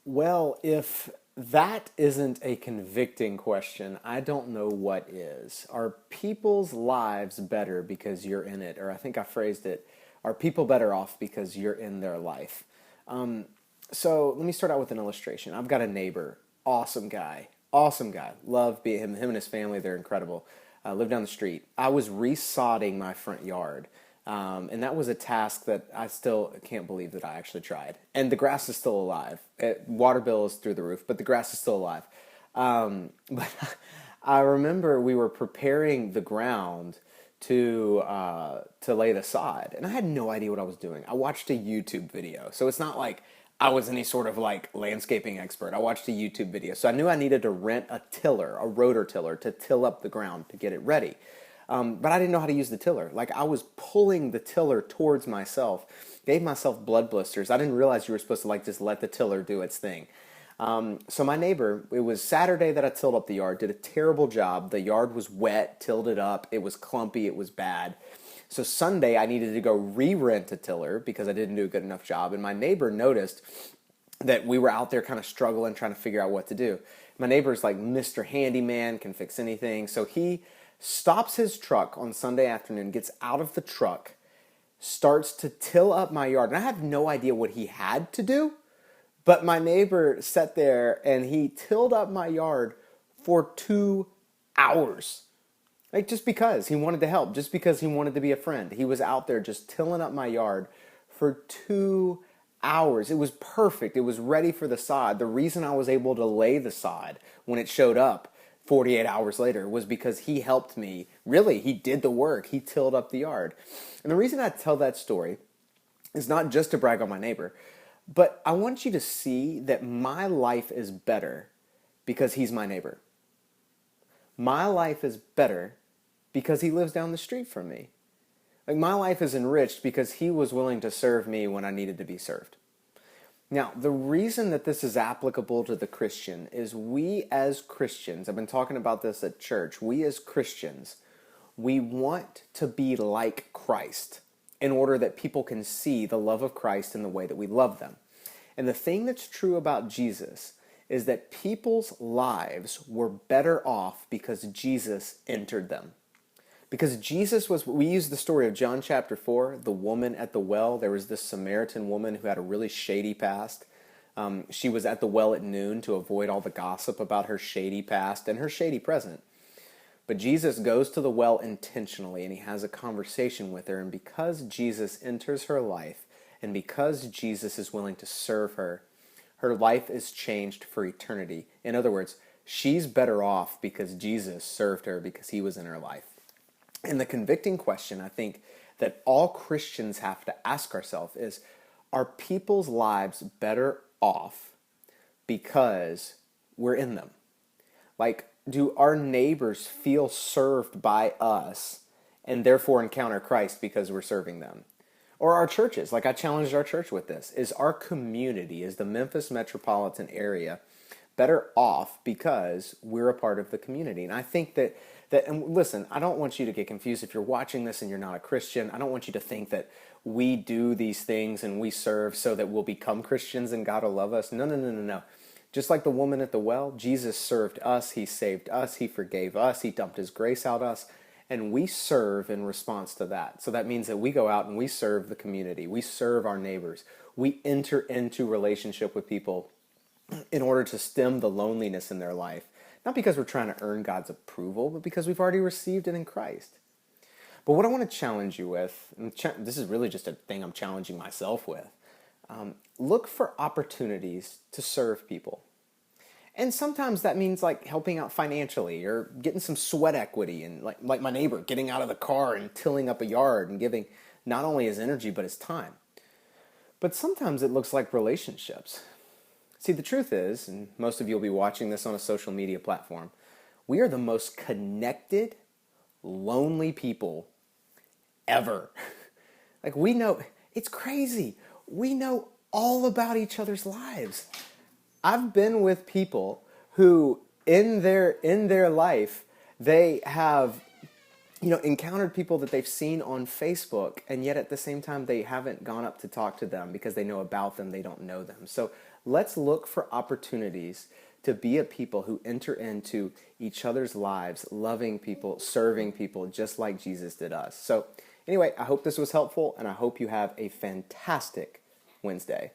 Well, if that isn't a convicting question, I don't know what is. Are people's lives better because you're in it? Or I think I phrased it, are people better off because you're in their life? Um, so let me start out with an illustration. I've got a neighbor, awesome guy. Love being him and his family, they're incredible. Live down the street. I was resodding my front yard. And that was a task that I still can't believe that I actually tried. And the grass is still alive. Water bill is through the roof, but the grass is still alive. But I remember we were preparing the ground to lay the sod, and I had no idea what I was doing. I watched a YouTube video, so it's not like I was any sort of like landscaping expert. I watched a YouTube video, so I knew I needed to rent a tiller, a rotor tiller, to till up the ground to get it ready. But I didn't know how to use the tiller. Like I was pulling the tiller towards myself, gave myself blood blisters. I didn't realize you were supposed to like just let the tiller do its thing. So my neighbor, it was Saturday that I tilled up the yard, did a terrible job. The yard was wet, tilled it up. It was clumpy, it was bad. So Sunday I needed to go re-rent a tiller because I didn't do a good enough job. And my neighbor noticed that we were out there kind of struggling, trying to figure out what to do. My neighbor's like Mr. Handyman, can fix anything. So he stops his truck on Sunday afternoon, gets out of the truck, starts to till up my yard. And I have no idea what he had to do, but my neighbor sat there and he tilled up my yard for 2 hours. Like just because he wanted to help, just because he wanted to be a friend. He was out there just tilling up my yard for 2 hours. It was perfect. It was ready for the sod. The reason I was able to lay the sod when it showed up 48 hours later was because he helped me. Really, he did the work. He tilled up the yard. And the reason I tell that story is not just to brag on my neighbor, but I want you to see that my life is better because he's my neighbor. My life is better because he lives down the street from me. Like my life is enriched because he was willing to serve me when I needed to be served. Now, the reason that this is applicable to the Christian is we as Christians, I've been talking about this at church, we as Christians, we want to be like Christ in order that people can see the love of Christ in the way that we love them. And the thing that's true about Jesus is that people's lives were better off because Jesus entered them. Because Jesus was, we use the story of John chapter 4, the woman at the well. There was this Samaritan woman who had a really shady past. She was at the well at noon to avoid all the gossip about her shady past and her shady present. But Jesus goes to the well intentionally and he has a conversation with her. And because Jesus enters her life and because Jesus is willing to serve her, her life is changed for eternity. In other words, she's better off because Jesus served her because he was in her life. And the convicting question I think that all Christians have to ask ourselves is, are people's lives better off because we're in them? Like, do our neighbors feel served by us and therefore encounter Christ because we're serving them? Or our churches, like I challenged our church with this, is our community, is the Memphis metropolitan area better off because we're a part of the community? And I think that and listen, I don't want you to get confused if you're watching this and you're not a Christian. I don't want you to think that we do these things and we serve so that we'll become Christians and God will love us. No. Just like the woman at the well, Jesus served us, he saved us, he forgave us, he dumped his grace out us, and we serve in response to that. So that means that we go out and we serve the community, we serve our neighbors, we enter into relationship with people in order to stem the loneliness in their life. Not because we're trying to earn God's approval, but because we've already received it in Christ. But what I want to challenge you with, and this is really just a thing I'm challenging myself with, look for opportunities to serve people. And sometimes that means like helping out financially or getting some sweat equity and like my neighbor getting out of the car and tilling up a yard and giving not only his energy but his time. But sometimes it looks like relationships. See, the truth is, and most of you will be watching this on a social media platform, we are the most connected, lonely people ever. Like we know, it's crazy. We know all about each other's lives. I've been with people who in their life, they have encountered people that they've seen on Facebook, and yet at the same time they haven't gone up to talk to them because they know about them, they don't know them. So Let's look for opportunities to be a people who enter into each other's lives, loving people, serving people, just like Jesus did us. So, anyway, I hope this was helpful, and I hope you have a fantastic Wednesday.